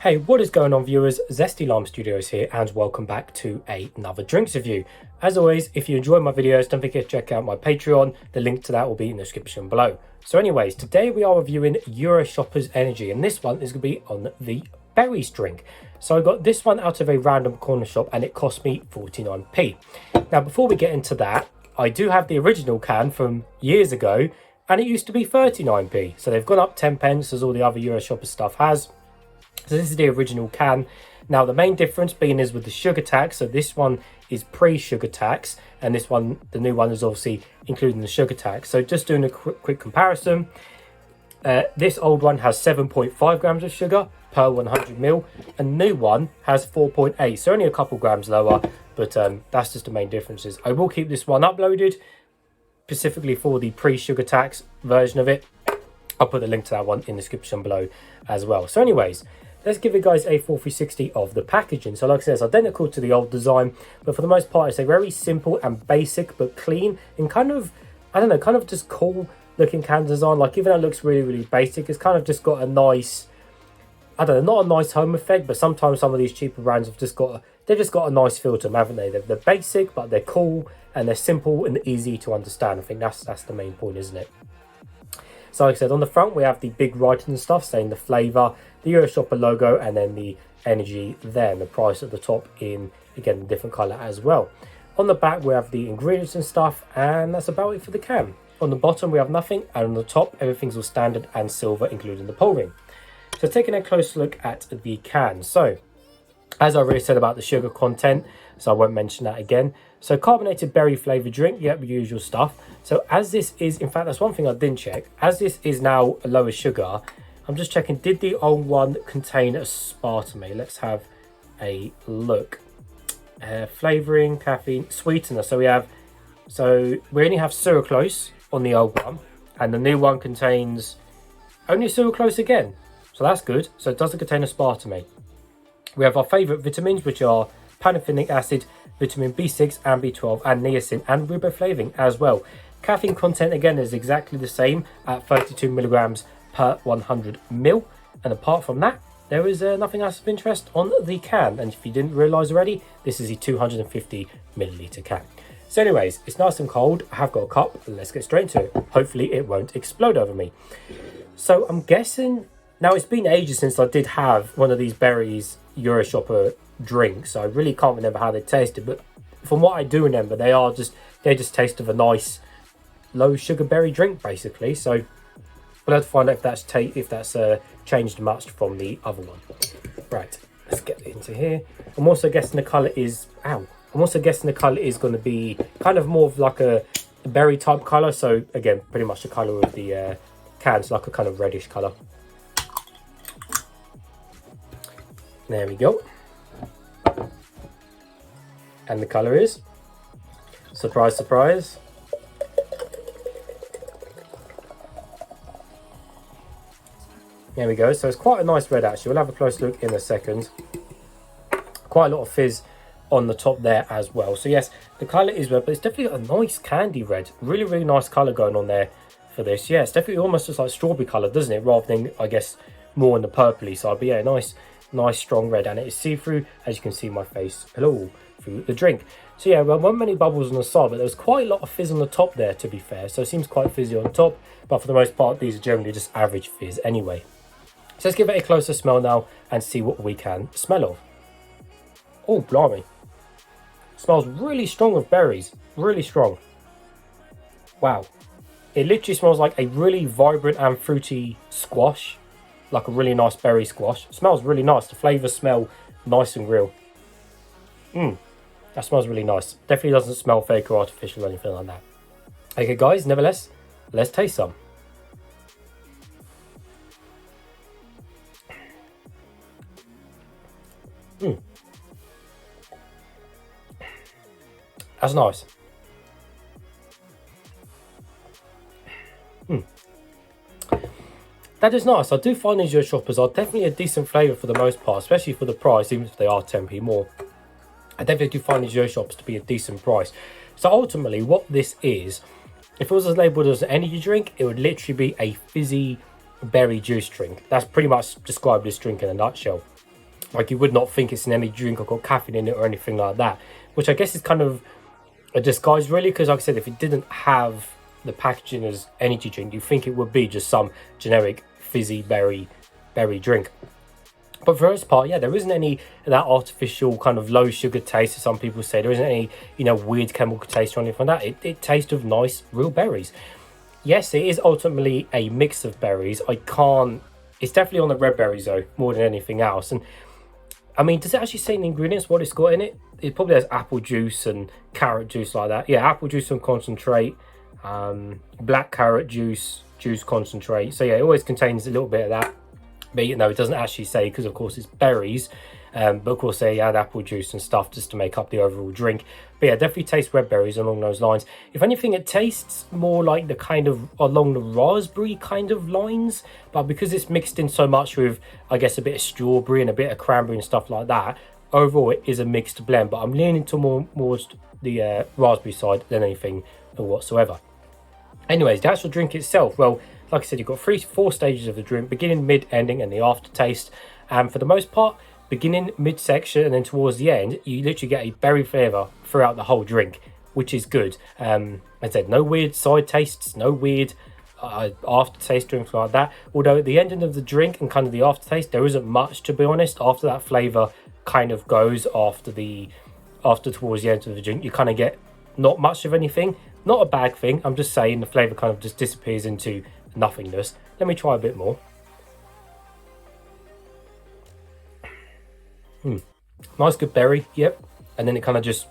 Hey, what is going on, viewers? Zesty Lime Studios here, and welcome back to another drinks review. As always, if you enjoy my videos, don't forget to check out my Patreon. The link to that will be in the description below. So anyways, today we are reviewing Euroshopper's Energy, and this one is going to be on the berries drink. So I got this one out of a random corner shop, and it cost me 49p. Now, before we get into that, I do have the original can from years ago, and it used to be 39p. So they've gone up 10 pence, as all the other Euroshopper stuff has. So this is the original can. Now the main difference being is with the sugar tax. So this one is pre-sugar tax, and this one, the new one, is obviously including the sugar tax. So just doing a quick comparison, this old one has 7.5 grams of sugar per 100 ml, and the new one has 4.8, so only a couple grams lower, but that's just the main differences. I will keep this one uploaded specifically for the pre-sugar tax version of it. I'll put the link to that one in the description below as well. So anyways, let's give you guys a full 360 of the packaging. So like I said, it's identical to the old design, but for the most part, it's a very simple and basic, but clean and kind of, I don't know, kind of just cool looking can design. Like, even though it looks really basic, it's kind of just got a nice, I don't know, not a nice home effect, but sometimes some of these cheaper brands have just got, they've just got a nice feel to them, haven't they? They're basic, but they're cool and they're simple and easy to understand. I think that's the main point, isn't it? So like I said, on the front we have the big writing and stuff saying the flavour, the Euroshopper logo, and then the energy there, and the price at the top in, again, a different colour as well. On the back we have the ingredients and stuff, and that's about it for the can. On the bottom we have nothing, and on the top everything's all standard and silver, including the pull ring. So taking a close look at the can. So as I already said about the sugar content, so I won't mention that again. So carbonated berry flavoured drink, yep, the usual stuff. So as this is, in fact, that's one thing I didn't check. As this is now a lower sugar, I'm just checking, did the old one contain aspartame? Let's have a look. Flavouring, caffeine, sweetener. So we only have sucralose on the old one, and the new one contains only sucralose again. So that's good. So it doesn't contain aspartame. We have our favourite vitamins, which are pantothenic acid, vitamin B6 and B12, and niacin and riboflavin as well. Caffeine content again is exactly the same at 32 milligrams per 100 ml. And apart from that, there is nothing else of interest on the can. And if you didn't realise already, this is a 250 milliliter can. So anyways, it's nice and cold. I have got a cup. Let's get straight into it. Hopefully it won't explode over me. So I'm guessing, now it's been ages since I did have one of these berries Euroshopper drinks, so I really can't remember how they tasted, but from what I do remember, they just taste of a nice low sugar berry drink basically. So we'll have to find out if that's changed much from the other one. Right, let's get into here. I'm also guessing the color is going to be kind of more of like a berry type color. So again, pretty much the color of the cans, like a kind of reddish color. There we go. And the colour is, surprise, surprise, there we go. So it's quite a nice red actually. We'll have a close look in a second. Quite a lot of fizz on the top there as well. So yes, the colour is red, but it's definitely a nice candy red. Really nice colour going on there for this. Yeah, it's definitely almost just like strawberry colour, doesn't it? Rather than, I guess, more on the purpley side. But yeah, nice strong red, and it is see-through, as you can see my face. Hello. Through the drink. So yeah, well, weren't many bubbles on the side, but there was quite a lot of fizz on the top there, to be fair. So it seems quite fizzy on top, but for the most part these are generally just average fizz anyway. So let's give it a closer smell now and see what we can smell of. Oh blimey, smells really strong of berries, really strong. Wow, it literally smells like a really vibrant and fruity squash, like a really nice berry squash. It smells really nice. The flavours smell nice and real. That smells really nice. Definitely doesn't smell fake or artificial or anything like that. Okay guys, nevertheless, let's taste some. That's nice. That is nice. I do find these Euroshoppers are definitely a decent flavour for the most part, especially for the price, even if they are 10p more. I definitely do find these Euroshoppers to be a decent price. So ultimately what this is, if it was labelled as an energy drink, it would literally be a fizzy berry juice drink. That's pretty much described this drink in a nutshell. Like, you would not think it's an energy drink or got caffeine in it or anything like that, which I guess is kind of a disguise, really, because like I said, if it didn't have the packaging as energy drink, you think it would be just some generic fizzy berry drink. But for the most part, yeah, there isn't any of that artificial kind of low sugar taste, as some people say. There isn't any, you know, weird chemical taste or anything like that. It tastes of nice, real berries. Yes, it is ultimately a mix of berries. It's definitely on the red berries, though, more than anything else. And, I mean, does it actually say in the ingredients what it's got in it? It probably has apple juice and carrot juice like that. Yeah, apple juice and concentrate, black carrot juice concentrate. So, yeah, it always contains a little bit of that. But, you know, it doesn't actually say, because of course it's berries, but of course they add apple juice and stuff just to make up the overall drink. But yeah, definitely tastes red berries along those lines. If anything, it tastes more like the kind of along the raspberry kind of lines, but because it's mixed in so much with, I guess, a bit of strawberry and a bit of cranberry and stuff like that, overall it is a mixed blend. But I'm leaning towards the raspberry side than anything whatsoever. Anyways, the actual drink itself, well, like I said, you've got 4 stages of the drink: beginning, mid, ending, and the aftertaste. And for the most part, beginning, midsection, and then towards the end, you literally get a berry flavour throughout the whole drink, which is good. As I said, no weird side tastes, no weird aftertaste or anything like that. Although at the ending of the drink and kind of the aftertaste, there isn't much, to be honest. After that flavour kind of goes after towards the end of the drink, you kind of get not much of anything. Not a bad thing. I'm just saying the flavour kind of just disappears into nothingness. Let me try a bit more. Nice good berry, yep. And then it kind of just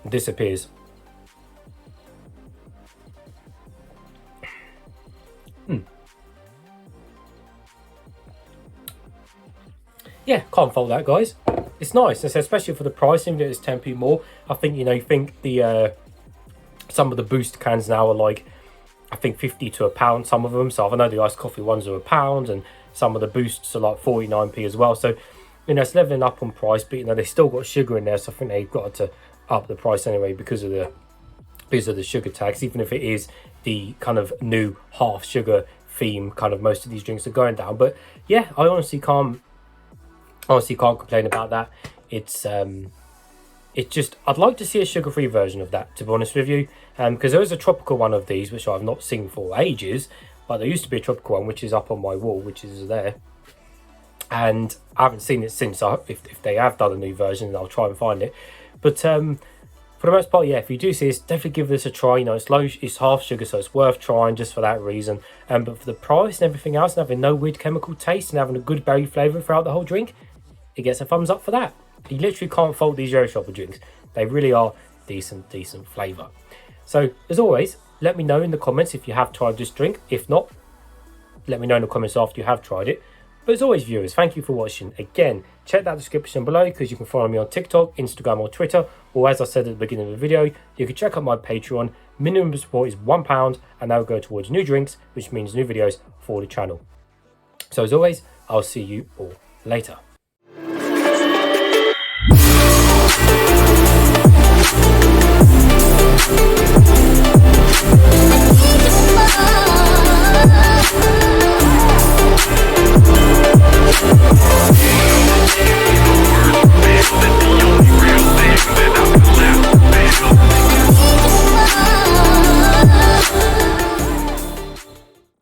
disappears. Yeah, can't fault that, guys. It's nice, especially for the price, even though it's 10p more. I think, you know, you think the some of the Boost cans now are like, I think 50 to £1, some of them. So I know the iced coffee ones are £1, and some of the Boosts are like 49p as well. So, you know, it's leveling up on price, but, you know, they've still got sugar in there. So I think they've got to up the price anyway because of the sugar tax, even if it is the kind of new half sugar theme kind of most of these drinks are going down. But yeah, I honestly can't complain about that. It's just, I'd like to see a sugar-free version of that, to be honest with you, because there is a tropical one of these which I've not seen for ages, but there used to be a tropical one which is up on my wall, which is there, and I haven't seen it since. If they have done a new version, I'll try and find it. But for the most part, yeah, if you do see this, definitely give this a try. You know, it's half sugar, so it's worth trying just for that reason. But for the price and everything else, and having no weird chemical taste and having a good berry flavour throughout the whole drink, it gets a thumbs up for that. You literally can't fault these Euro Shopper drinks. They really are decent flavour. So, as always, let me know in the comments if you have tried this drink. If not, let me know in the comments after you have tried it. But as always, viewers, thank you for watching. Again, check that description below because you can follow me on TikTok, Instagram or Twitter. Or as I said at the beginning of the video, you can check out my Patreon. Minimum support is £1 and that will go towards new drinks, which means new videos for the channel. So as always, I'll see you all later. Oh,